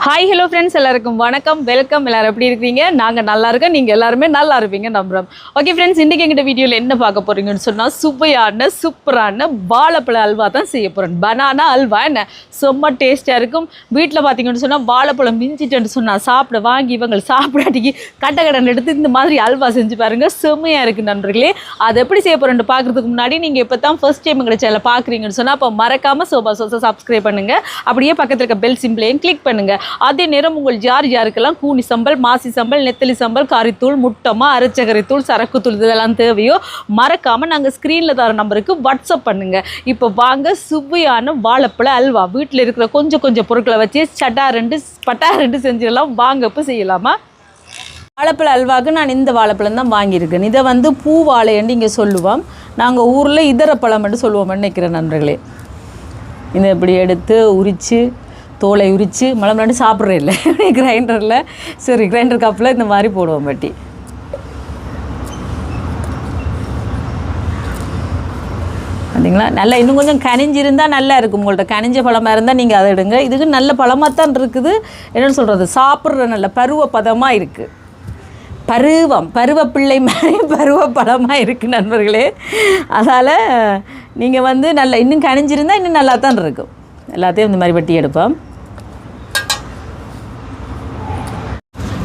Hi hello friends, எல்லாருக்கும் வணக்கம், welcome. எல்லோரும் எப்படி இருக்கீங்க? நாங்கள் நல்லா இருக்கோம், நீங்கள் எல்லாருமே நல்லா இருப்பீங்க நம்புகிறோம். ஓகே ஃப்ரெண்ட்ஸ், இன்றைக்கி எங்கிட்ட வீடியோவில் என்ன பார்க்க போகிறீங்கன்னு சொன்னால் சூப்பரான வாழைப்பழ அல்வா தான் செய்ய போகிறேன். பனானா அல்வா என்ன செம்ம டேஸ்ட்டாக இருக்கும். வீட்டில் பார்த்தீங்கன்னு சொன்னால் வாழைப்பழம் மிஞ்சிட்டேன்னு சொன்னால் சாப்பிட வாங்கி இவங்க சாப்பிடாட்டிக்கு கடன் எடுத்து இந்த மாதிரி அல்வா செஞ்சு பாருங்கள், செம்மையாக இருக்குது நண்பர்களே. அது எப்படி செய்ய போகிறேன்னு பார்க்குறதுக்கு முன்னாடி நீங்கள் இப்போ தான் ஃபர்ஸ்ட் டைம் எங்களை சேனலை பார்க்குறீங்கன்னு சொன்னால் அப்போ மறக்காமல் சோபா சோஸை சப்ஸ்கிரைப் பண்ணுங்கள். அப்படியே பக்கத்தில் இருக்க பெல் சிம்பிளையும் கிளிக் பண்ணுங்கள். அதே நேரம் உங்கள் யாருக்கெல்லாம் கூனி சம்பல், மாசி சம்பல், நெத்தலி சம்பல், காரித்தூள், முட்டமா, அரைச்சகரித்தூள், சரக்குத்தூள் இதெல்லாம் தேவையோ மறக்காமல் நாங்கள் ஸ்க்ரீனில் தர நம்பருக்கு வாட்ஸ்அப் பண்ணுங்கள். இப்போ வாங்க சுவையான வாழைப்பழ அல்வா வீட்டில் இருக்கிற கொஞ்சம் பொருட்களை வச்சு பட்டா ரெண்டு செஞ்சிடலாம். வாங்க இப்போ செய்யலாமா? வாழைப்பழ அல்வாவுக்கு நான் இந்த வாழைப்பழம் தான் வாங்கியிருக்கேன். இதை வந்து பூ வாழைன்னு இங்கே சொல்லுவோம். நாங்கள் ஊரில் இதரப்பழம்னு சொல்லுவோம் நினைக்கிறேன் நண்பர்களே. இதை இப்படி எடுத்து உரித்து தோலை உரித்து மழை சாப்பிட்றே இல்லை கிரைண்டரில், சரி கிரைண்டர் கப்பில் இந்த மாதிரி போடுவோம். பட்டி பார்த்தீங்களா, நல்லா இன்னும் கொஞ்சம் கனிஞ்சிருந்தால் நல்லா இருக்கும். உங்கள்கிட்ட கனிஞ்ச பழமாக இருந்தால் நீங்கள் அதை எடுங்க. இதுக்கு நல்ல பழமாக தான் இருக்குது. என்னென்னு சொல்கிறது, சாப்பிட்ற நல்ல பருவ பதமாக இருக்குது. பருவப்பிள்ளை மாதிரி பருவ பழமாக இருக்குது நண்பர்களே. அதால் நீங்கள் வந்து நல்லா இன்னும் கனிஞ்சிருந்தால் இன்னும் நல்லா தான் இருக்கும். எல்லாத்தையும் இந்த மாதிரி வெட்டி எடுப்போம்.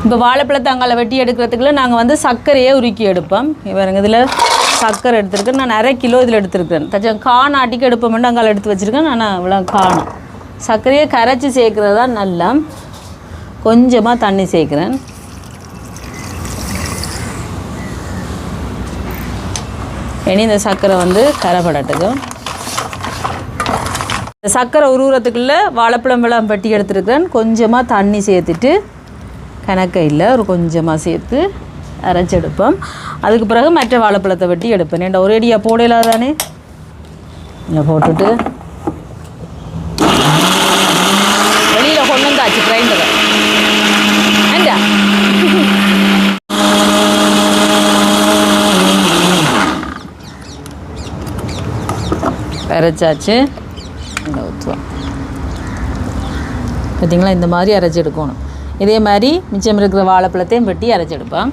இப்போ வாழைப்பழத்தை அங்கால வெட்டி எடுக்கிறதுக்குள்ள நாங்கள் வந்து சர்க்கரையே உருக்கி எடுப்போம். இவருங்க இதில் சர்க்கரை எடுத்துருக்கேன். நான் அரை கிலோ இதில் எடுத்துருக்கேன். தச்சம் காணம் ஆட்டிக்கு எடுப்போம்னு அங்கால எடுத்து வச்சுருக்கேன். நான் இவ்வளோ காணும் சர்க்கரையை கரைச்சி சேர்க்குறது தான் நல்லா. கொஞ்சமாக தண்ணி சேர்க்குறேன். இனி இந்த சர்க்கரை வந்து கரைப்படட்டுக்கும். சர்க்கரை உருவுறதுக்குள்ளே வாழைப்பழம் வெள்ளம் வெட்டி எடுத்துருக்கிறேன். கொஞ்சமாக தண்ணி சேர்த்துட்டு கணக்க இல்லை ஒரு கொஞ்சமாக சேர்த்து அரைச்செடுப்போம். அதுக்கு பிறகு மற்ற வாழைப்பழத்தை வெட்டி எடுப்பேன். ஏன்டா ஒரேடியாக போடலாம் தானே. இங்கே போட்டுட்டு வெளியில் கொண்டு வந்தாச்சு கிரைண்டரை. ஏண்டா அரைச்சாச்சு. ஊற்றுவோம். பார்த்தீங்களா, இந்த மாதிரி அரைச்சி எடுக்கணும். இதே மாதிரி மிச்சம் இருக்கிற வாழைப்பழத்தையும் வெட்டி அரைச்செடுப்போம்.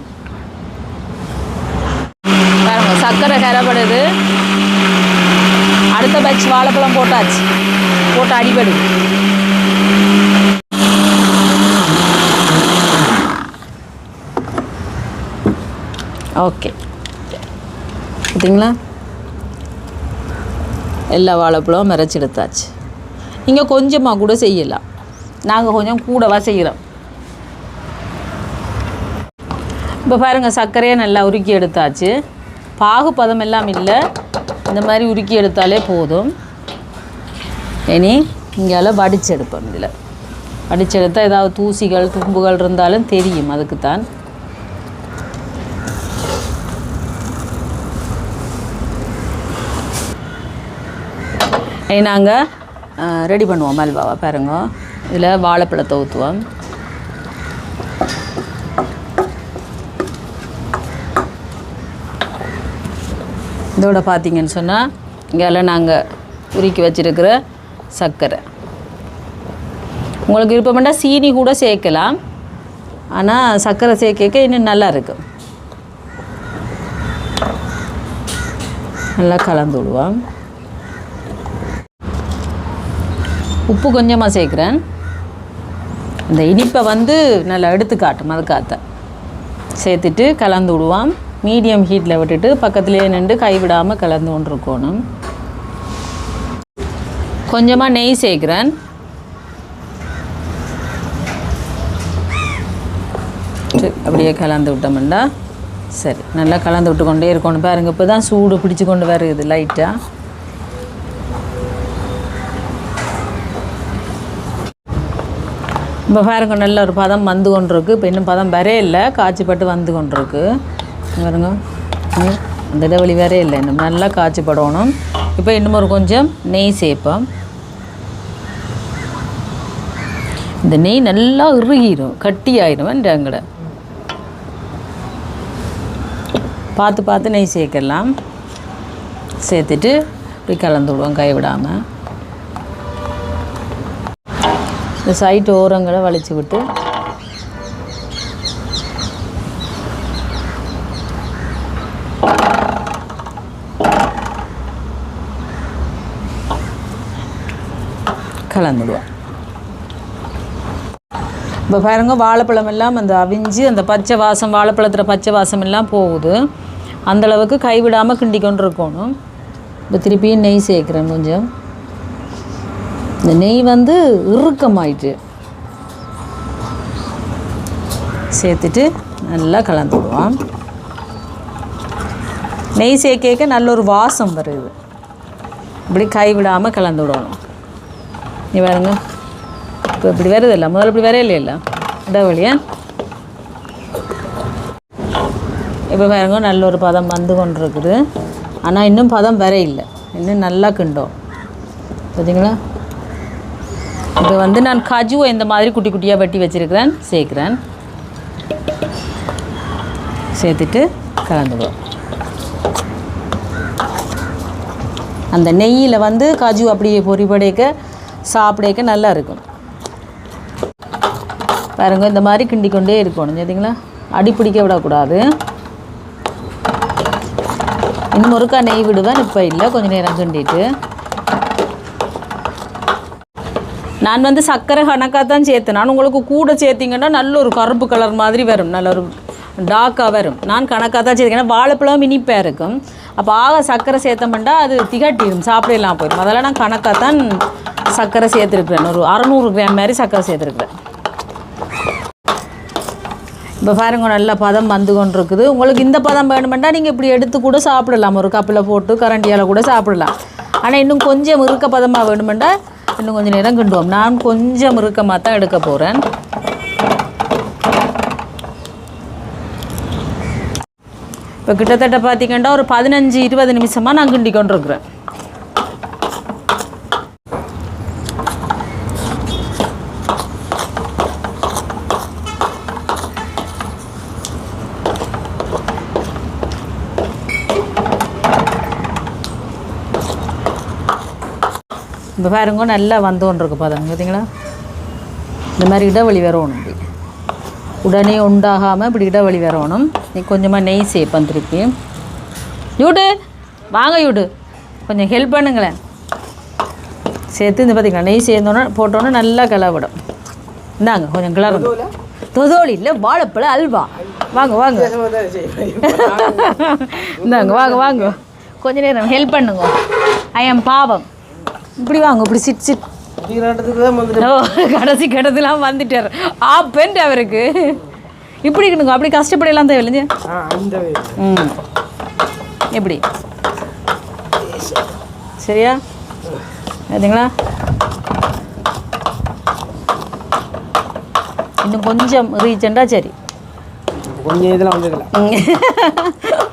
பாருங்க சர்க்கரை கரைப்படுது. அடுத்த பேட்ச் வாழைப்பழம் போட்டாச்சு. போட்டு அடிபடுது. ஓகே பார்த்தீங்களா, எல்லா வாழைப்பழமும் அரைச்சி எடுத்தாச்சு. இங்கே கொஞ்சமாக கூட செய்யலாம். நாங்கள் கொஞ்சம் கூடவா செய்கிறோம். இப்போ பாருங்கள் சர்க்கரையை நல்லா உருக்கி எடுத்தாச்சு. பாகு பதம் எல்லாம் இல்லை, இந்த மாதிரி உருக்கி எடுத்தாலே போதும். இனி இங்கால வடிச்செடுப்போம். இதில் வடிச்செடுத்தால் ஏதாவது தூசிகள் தும்புகள் இருந்தாலும் தெரியும், அதுக்குத்தான். நாங்கள் ரெடி பண்ணுவோம் அல்வாவை. பாருங்க, இதில் வாழைப்பழத்தை ஊற்றுவோம். இதோட பார்த்தீங்கன்னு சொன்னால் இங்கெல்லாம் நாங்கள் உருக்கி வச்சுருக்கிற சர்க்கரை. உங்களுக்கு விருப்பம்னா சீனி கூட சேர்க்கலாம். ஆனால் சர்க்கரை சேர்க்க இன்னும் நல்லா இருக்கும். நல்லா கலந்து விடுவோம். உப்பு கொஞ்சமாக சேர்க்குறேன். இந்த இனிப்பை வந்து நல்லா எடுத்து காட்டும், அதுக்காக சேர்த்துட்டு கலந்து விடுவோம். மீடியம் ஹீட்டில் விட்டுட்டு பக்கத்துலேயே நின்று கைவிடாமல் கலந்து கொண்டிருக்கணும். கொஞ்சமாக நெய் சேர்க்குறேன். அப்படியே கலந்து விட்டோம்னா சரி, நல்லா கலந்து விட்டு கொண்டே இருக்கணும். பாருங்க, இப்போ தான் சூடு பிடிச்சி கொண்டு வருது லைட்டாக. இப்போ பாருங்க, நல்ல ஒரு பதம் வந்து கொண்டிருக்கு. இப்போ இன்னும் பதம் வரே இல்லை, காய்ச்சிப்பட்டு வந்து கொண்டிருக்கு. பாருங்க, இந்த இடைவெளி வேறே இல்லை, இன்னும் நல்லா காய்ச்சிப்படணும். இப்போ இன்னும் ஒரு கொஞ்சம் நெய் சேர்ப்போம். இந்த நெய் நல்லா இறுகிடும், கட்டி ஆகிடும். எங்கட பார்த்து நெய் சேர்க்கலாம். சேர்த்துட்டு இப்படி கலந்து விடுவோம் கை விடாமல். இந்த சைட் ஓரங்களை வலிச்சு விட்டு கலந்துடுவோம். இப்போ பாருங்க வாழைப்பழம் எல்லாம் அந்த அவிஞ்சு அந்த பச்சை வாசம், வாழைப்பழத்தில் பச்சை வாசம் எல்லாம் போகுது. அந்தளவுக்கு கைவிடாமல் கிண்டி கொண்டு இருக்கணும். இப்போ திருப்பியும் நெய் சேர்க்குறேன். கொஞ்சம் இந்த நெய் வந்து இறுக்கமாயிட்டு சேர்த்துட்டு நல்லா கலந்துடுவோம். நெய் சேர்க்க நல்ல ஒரு வாசம் வருது. இப்படி கைவிடாமல் கலந்து விடணும். நீ பாருங்க, இப்போ இப்படி வருது இல்லை, முதல்ல இப்படி வரையில இல்லை இடவழியா. இப்போ பாருங்க நல்ல ஒரு பதம் வந்து கொண்டு இருக்குது. ஆனால் இன்னும் பதம் வர இல்லை, இன்னும் நல்லா கிண்டோம். பார்த்தீங்களா? இப்போ வந்து நான் காஜுவை இந்த மாதிரி குட்டி குட்டியாக வெட்டி வச்சுருக்கிறேன், சேர்க்குறேன். சேர்த்துட்டு கலந்துடுவோம். அந்த நெய்யில் வந்து காஜு அப்படியே பொறிபடைக்க சாப்பிடக்க நல்லா இருக்கும். பாருங்க இந்த மாதிரி கிண்டி கொண்டே இருக்கணும். சரிங்களா? அடி பிடிக்க விடக்கூடாது. இன்னும் ஒருக்கா நெய் விடுவேன், இப்போ இல்லை, கொஞ்சம் நேரம் கிண்டிட்டு. நான் வந்து சர்க்கரை கணக்காக தான் சேர்த்தேன். நான் உங்களுக்கு கூட சேர்த்திங்கன்னா நல்ல ஒரு கருப்பு கலர் மாதிரி வரும், நல்ல ஒரு டார்க்காக வரும். நான் கணக்காக தான் சேர்த்திங்கன்னா வாழைப்பழம் இனிப்பாக இருக்கும். அப்போ ஆக சர்க்கரை சேர்த்தோம்னா அது திகட்டிடும், சாப்பிடலாம் போயிடும். அதெல்லாம் நான் கணக்காக தான் சர்க்கரை சேர்த்துருக்குறேன். ஒரு 600 கிராம் மாதிரி சர்க்கரை சேர்த்துருக்குறேன். இப்போ பாருங்க நல்லா பதம் வந்து கொண்டு இருக்குது. உங்களுக்கு இந்த பதம் வேணுமெண்டா நீங்கள் இப்படி எடுத்து கூட சாப்பிடலாம், ஒரு கப்பில் போட்டு கரண்டியால் கூட சாப்பிடலாம். ஆனால் இன்னும் கொஞ்சம் இறுக்க பதமாக வேணுமெண்டா இன்னும் கொஞ்சம் நேரம் கிண்டுவோம். நான் கொஞ்சம் இறுக்கமாக தான் எடுக்க போகிறேன். இப்போ கிட்டத்தட்ட பார்த்திங்கன்னா ஒரு 15-20 நிமிஷமாக நான் கிண்டி கொண்டு இருக்கிறேன். இப்போ பாருங்க நல்லா வந்து கொண்டு இருக்கு பதம். பார்த்தீங்களா? இந்த மாதிரி இடைவெளி வரணும். இப்படி உடனே உண்டாகாமல் இப்படி இடைவெளி வரணும். நீ கொஞ்சமாக நெய் சேர்ப்பேன் திருப்பி. யூடு வாங்க, யூடு கொஞ்சம் ஹெல்ப் பண்ணுங்களேன். சேர்த்து இந்த பார்த்திங்களா நெய் சேர்ந்தோன்னே போட்டோன்னே நல்லா கிளவிடும். இந்தாங்க கொஞ்சம் கிளறுங்க. தொதோலி இல்லை, வாழைப்பழ அல்வா. வாங்க வாங்க இந்தாங்க, வாங்க வாங்க, கொஞ்சம் நேரம் ஹெல்ப் பண்ணுங்க. ஐ எம் பாவம். இப்படி வாங்க, இப்படி சிட் சிட். கடைசி கட்டத்துலாம் வந்துட்டார் ஆப்பெண்ட் அவருக்கு. இப்படி இருக்கணுங்க, அப்படி கஷ்டப்படலாம் தேவையில்லைங்க. எப்படி சரியா? சரிங்களா? இன்னும் கொஞ்சம் ரீச்சண்டா சரி. கொஞ்சம் இதெல்லாம் வந்துக்கலாம்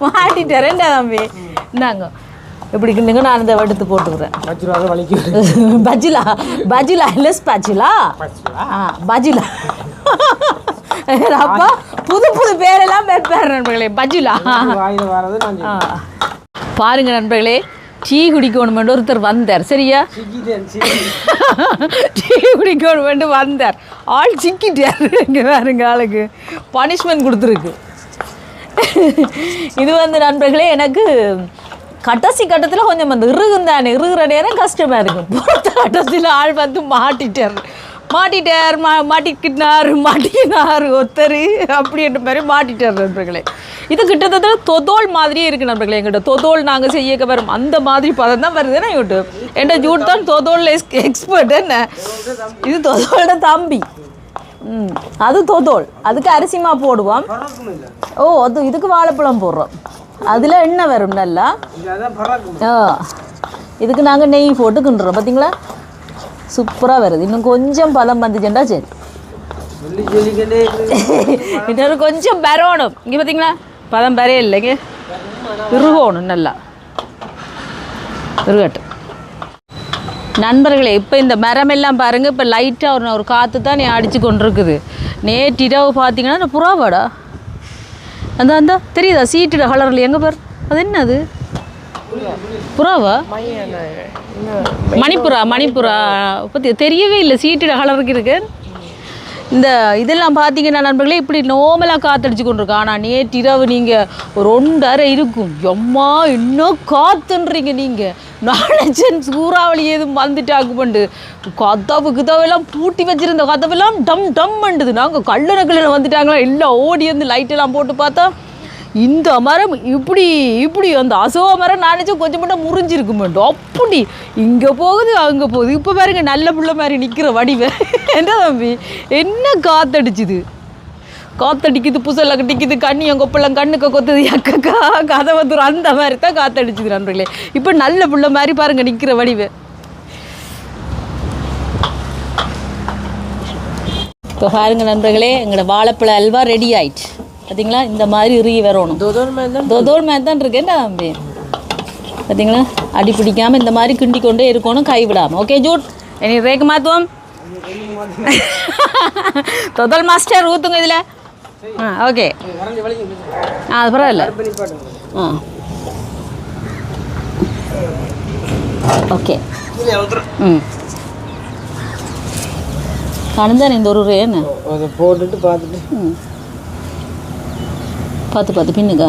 மாட்டிட்டேன் தம்பி. இந்தாங்க இப்படி கிண்டுங்க, நான் இந்த எடுத்து போட்டுக்கிறேன். பஜிலா பஜிலா இல்லை ஸ்பஜிலா. பஜிலா அப்பா புது புது பேரெல்லாம் பேர் நண்பர்களே. பஜிலா பாருங்க நண்பர்களே, டீ குடிக்கணும் ஒருத்தர் வந்தார். சரியா? டீ குடிக்கணும் வந்தார், ஆள் சிக்கிட்டார். இங்கே பாருங்க, ஆளுக்கு பனிஷ்மெண்ட் கொடுத்துருக்கு. இது வந்து நண்பர்களே எனக்கு கடைசி கட்டத்தில் கொஞ்சம் அந்த இறுகுந்தானே, இறுகிற நேரம் கஷ்டமாக இருக்கும். பொறுத்த கட்டத்தில் ஆள் வந்து மாட்டிட்டார் மாட்டிக்கினார் ஒருத்தர் அப்படின்ற மாதிரி மாட்டிட்டார் நண்பர்களே. இது கிட்டத்தட்ட தொதோல் மாதிரியே இருக்குது நண்பர்களே. எங்கிட்ட தொதோல் நாங்கள் செய்ய வரும் அந்த மாதிரி பதம் தான் வருது. என்ன யூட்டு என்கிட்ட ஜூட் தான் தொதோல் எக்ஸ்பர்ட். என்ன இது தொதோலோட தம்பி. அது தொதோல், அதுக்கு அரிசிமா போடுவோம். ஓ அது இதுக்கு வாழைப்பழம் போடுறோம், அதில் எண்ணெய் வரும் நல்லா. இதுக்கு நாங்கள் நெய் போட்டு கிண்டுறோம். பார்த்தீங்களா? சூப்பராக வருது. இன்னும் கொஞ்சம் பதம் வந்துச்சுண்டா சரி. இன்னொரு கொஞ்சம் பெறணும். இங்கே பார்த்தீங்களா பதம் பெறைய இல்லைங்க, இறுகணும் நல்லா. இறுகட்டும் நண்பர்களே. இப்போ இந்த மரம் எல்லாம் பாருங்கள், இப்போ லைட்டாக ஒரு காற்று தான் அடித்து கொண்டு இருக்குது. நேற்றிரவு பார்த்தீங்கன்னா புறாவாடா அந்த அந்த தெரியுதா சீட்டுட கலரில் எங்கே பாரு, அது என்னது புறாவா? மணிப்புறா பற்றி தெரியவே இல்லை. சீட்டு கலருக்கு இருக்கு. இந்த இதெல்லாம் பார்த்தீங்கன்னா நண்பர்களே இப்படி நோமலாக காற்றடிச்சு கொண்டு இருக்கா. ஆனால் நேற்று இரவு நீங்கள் ஒரு 1:30 இருக்கும். எம்மா இன்னும் காற்றுன்றீங்க நீங்கள். நாளைச்சன் சூறாவளி எதுவும் வந்துட்டாக்கு பண்ணு கதவெல்லாம் பூட்டி வச்சுருந்த கதவெல்லாம் டம் டம் பண்ணுது. நாங்கள் கல்லறைகளில் வந்துட்டாங்களா எல்லாம் ஓடி வந்து லைட்டெல்லாம் போட்டு பார்த்தா இந்த மரம் இப்படி அந்த அசோக மரம் நினச்சும் கொஞ்சம் மட்டும் முறிஞ்சிருக்க மாட்டோம். அப்படி இங்கே போகுது அங்கே போகுது. இப்போ பாருங்க நல்ல பிள்ளை மாதிரி நிற்கிற வடிவை. என்ன தம்பி என்ன காற்றடிக்குது புசலை கட்டிக்குது கண்ணியம் கொப்பெல்லாம் கண்ணுக்கு கொத்துது எக்கக்கா கதை வந்துடும். அந்த மாதிரி தான் காற்றடிச்சுது நண்பர்களே. இப்போ நல்ல பிள்ளை மாதிரி பாருங்க நிற்கிற வடிவை. இப்போ பாருங்க நண்பர்களே எங்களோட வாழைப்பழ அல்வா ரெடி ஆயிடுச்சு. பார்த்தீங்களா இந்த மாதிரி வரணும். தொதோல் மாதிரி தான் இருக்கேன்டா தம்பி. பார்த்தீங்களா அடி பிடிக்காமல் இந்த மாதிரி கிண்டி கொண்டே இருக்கணும் கைவிடாமல். ஓகே ஜூட் இனி ரேக்கு மாற்றுவோம். தொதல் மாஸ்டர் ஊற்றுங்க இதில். ஓகே அது பரவாயில்ல. ஓகே கணுந்தானே இந்த ஒரு ரேன்னு போட்டுட்டு பார்த்து பின்னுக்கா.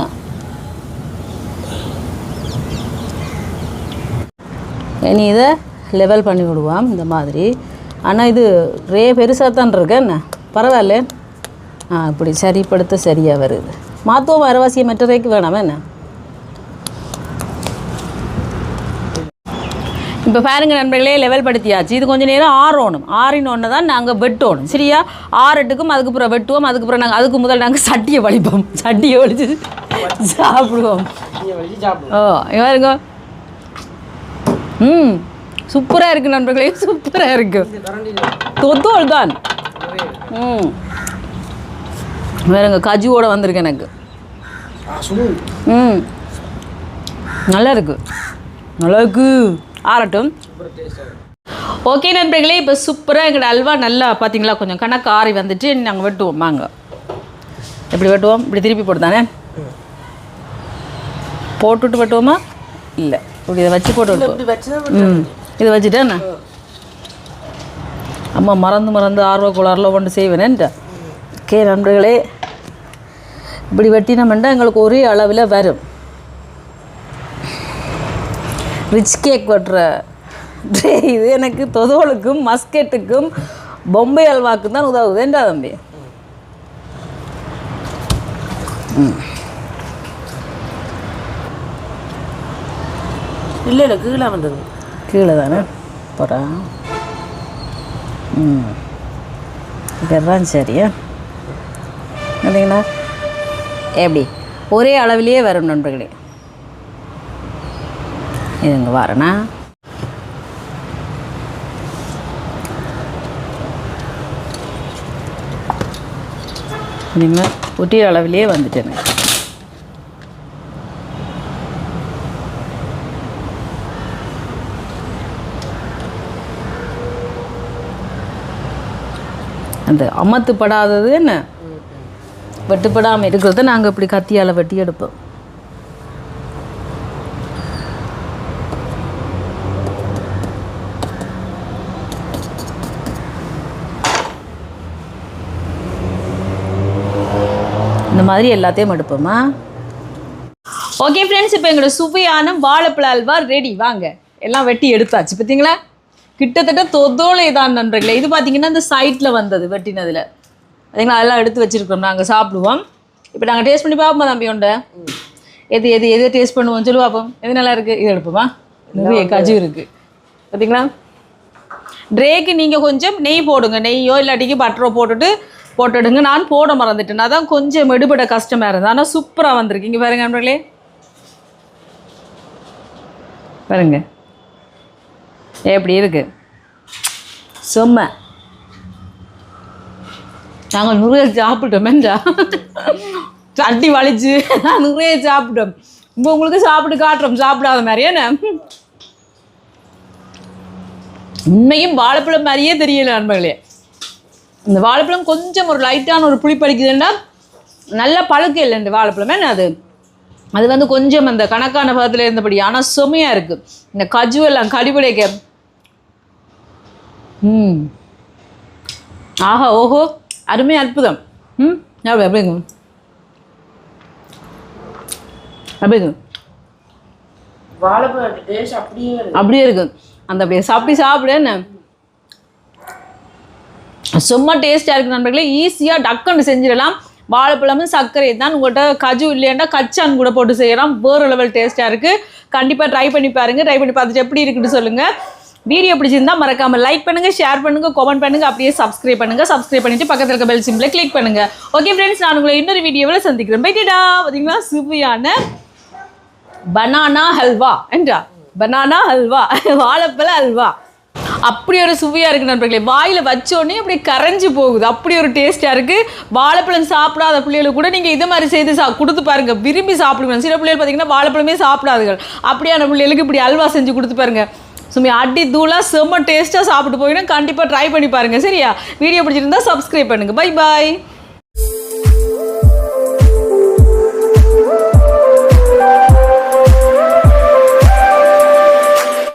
இனி இதை லெவல் பண்ணி விடுவான் இந்த மாதிரி. ஆனால் இது ரே பெருசாக தான் இருக்கு என்ன பரவாயில்ல. இப்படி சரிப்படுத்த சரியாக வருது. மாற்றுவோம் அரவாசியை மற்ற ரேக்கு வேணாமா என்ன. இப்போ பாருங்க நண்பர்களே லெவல் படுத்தியாச்சு. இது கொஞ்சம் நேரம் ஆறணும். ஆறினொன்று தான் நாங்கள் வெட்டணும் சரியா. 6-8க்கும் அதுக்கப்புறம் வெட்டுவோம். அதுக்கப்புறம் நாங்கள் அதுக்கு முதல் நாங்கள் சட்டியை வலிப்போம். சட்டியை வலிச்சு சாப்பிடுவோம். பாருங்க சூப்பராக இருக்குது நண்பர்களே சூப்பராக இருக்குது. தொத்தோல் தான். வேறுங்க கஜுவோட வந்திருக்கு எனக்கு. நல்லா இருக்கு ஆறட்டும். ஓகே நண்பர்களே இப்போ சூப்பராக எங்களோட அல்வா நல்லா பார்த்தீங்களா கொஞ்சம் கணக்கு ஆறி வந்துட்டு நாங்கள் வெட்டுவோம். வாங்க எப்படி வெட்டுவோம். இப்படி திருப்பி போட்டு தானே போட்டுவிட்டு வெட்டுவோமா இல்லை இப்படி இதை வச்சு போட்டு வெட்டுவோம். இதை வச்சுட்டேண்ணா அம்மா மறந்து ஆர்வ கோளாறுல கொண்டு செய்வேனேன்ட்டு. ஓகே நண்பர்களே இப்படி வெட்டினோம்னா எங்களுக்கு ஒரே அளவில் வரும். ரிச் கேக் வெட்டுற ட்ரே இது எனக்கு தொதோலுக்கும் மஸ்கெட்டுக்கும் பொம்பை அல்வாக்கும் தான் உதவுதுன்றா தம்பி. இல்லை கீழே வந்தது கீழே தானே போகிறா. இதுதான் சரியா இல்லைங்களா. எப்படி ஒரே அளவிலேயே வரும் நண்பர்களே. இதுங்க வரேண்ணா நீங்கள் ஒட்டிய அளவிலேயே வந்துட்டேங்க. அந்த அமத்துப்படாதது என்ன வெட்டுப்படாமல் இருக்கிறத நாங்கள் இப்படி கத்தியால் வெட்டி எடுப்போம். இந்த மாதிரி எல்லாத்தையும் எடுப்போமா. ஓகே ஃப்ரெண்ட்ஸ் இப்போ எங்களோட சுவையான வாழைப்பழ அல்வா ரெடி. வாங்க எல்லாம் வெட்டி எடுத்தாச்சு. பார்த்தீங்களா கிட்டத்தட்ட தொதோலை தான் நண்பர்களே. இது பார்த்தீங்கன்னா இந்த சைட்டில் வந்தது வெட்டினதில் பார்த்தீங்களா அதெல்லாம் எடுத்து வச்சுருக்கோம். நாங்கள் சாப்பிடுவோம். இப்போ நாங்கள் டேஸ்ட் பண்ணி பார்ப்போம் தம்பி உண்டை. எது டேஸ்ட் பண்ணுவோம் சொல்லு பார்ப்போம். எது நல்லா இருக்குது இது எடுப்போமா. நிறைய கஜு இருக்குது பார்த்தீங்களா. ட்ரேக்கு நீங்கள் கொஞ்சம் நெய் போடுங்க. நெய்யோ இல்லாட்டிக்கு பட்டரோ போட்டுடுங்க. நான் போட மறந்துட்டேன். அதான் கொஞ்சம் எடுபட கஷ்டமாக இருந்தது. ஆனால் சூப்பராக வந்திருக்கு. இங்கே பாருங்க நண்பர்களே பாருங்க எப்படி இருக்கு செம்ம. நாங்கள் நிறைய சாப்பிட்டோம். மென்றா சட்டி வலிச்சு நிறைய சாப்பிட்டோம். இப்போ உங்களுக்கு சாப்பிட்டு காட்டுறோம் சாப்பிடாத மாதிரி. என்ன உண்மையும் வாழைப்பழம் மாதிரியே தெரியல நண்பர்களே. இந்த வாழைப்பழம் கொஞ்சம் ஒரு லைட்டான ஒரு புளிப்படிக்குதுன்னா நல்ல பழுக்க இல்லை இந்த வாழைப்பழம். என்ன அது அது வந்து கொஞ்சம் அந்த கணக்கான பதத்தில் இருந்தபடி, ஆனால் செமையாக இருக்குது. இந்த கஜு எல்லாம் கடிபடைக்க ஆஹா ஓஹோ அருமை அற்புதம். அப்படிங்க அப்படிங்க அப்படியே இருக்கு. அந்த அப்படியே சாப்பிடு என்ன சும்மா டேஸ்ட்டாக இருக்குது நண்பர்களே. ஈஸியாக டக்குன்னு செஞ்சிடலாம். வாழைப்பழமும் சர்க்கரை தான். உங்கள்கிட்ட கஜு இல்லையாண்டா கச்சான் கூட போட்டு செய்யலாம். வேறு லெவல் டேஸ்ட்டாக இருக்குது. கண்டிப்பாக ட்ரை பண்ணி பாருங்கள். ட்ரை பண்ணி பார்த்துட்டு எப்படி இருக்குன்னு சொல்லுங்கள். வீடியோ பிடிச்சிருந்தா மறக்காமல் லைக் பண்ணுங்கள், ஷேர் பண்ணுங்கள், கமெண்ட் பண்ணுங்கள், அப்படியே சப்ஸ்கிரைப் பண்ணுங்கள். சப்ஸ்கிரைப் பண்ணிவிட்டு பக்கத்தில் இருக்க பெல் சிம்பிளை கிளிக் பண்ணுங்கள். ஓகே ஃப்ரெண்ட்ஸ், நான் உங்களை இன்னொரு வீடியோவில் சந்திக்கிறேன். பைட்டா பார்த்தீங்களா சுவையான பனானா ஹல்வா என்றா பனானா ஹல்வா வாழைப்பழ ஹல்வா அப்படி ஒரு சுவையாக இருக்குது நண்பர்களே. வாயில் வச்சோடனே அப்படி கரைஞ்சி போகுது. அப்படி ஒரு டேஸ்ட்டாக இருக்குது. வாழைப்பழம் சாப்பிடாத பிள்ளைகளுக்கு கூட நீங்கள் இதை மாதிரி செய்து கொடுத்து பாருங்கள். விரும்பி சாப்பிடுங்க. சில பிள்ளைகள் பார்த்தீங்கன்னா வாழைப்பழமே சாப்பிடாதுகள். அப்படியான பிள்ளைகளுக்கு இப்படி அல்வா செஞ்சு கொடுத்து பாருங்கள். சும்மா அடி தூளாக செம்ம டேஸ்ட்டாக சாப்பிட்டு போயிடும். கண்டிப்பாக ட்ரை பண்ணி பாருங்கள். சரியா? வீடியோ பிடிச்சிருந்தா சப்ஸ்கிரைப் பண்ணுங்கள். Bye bye.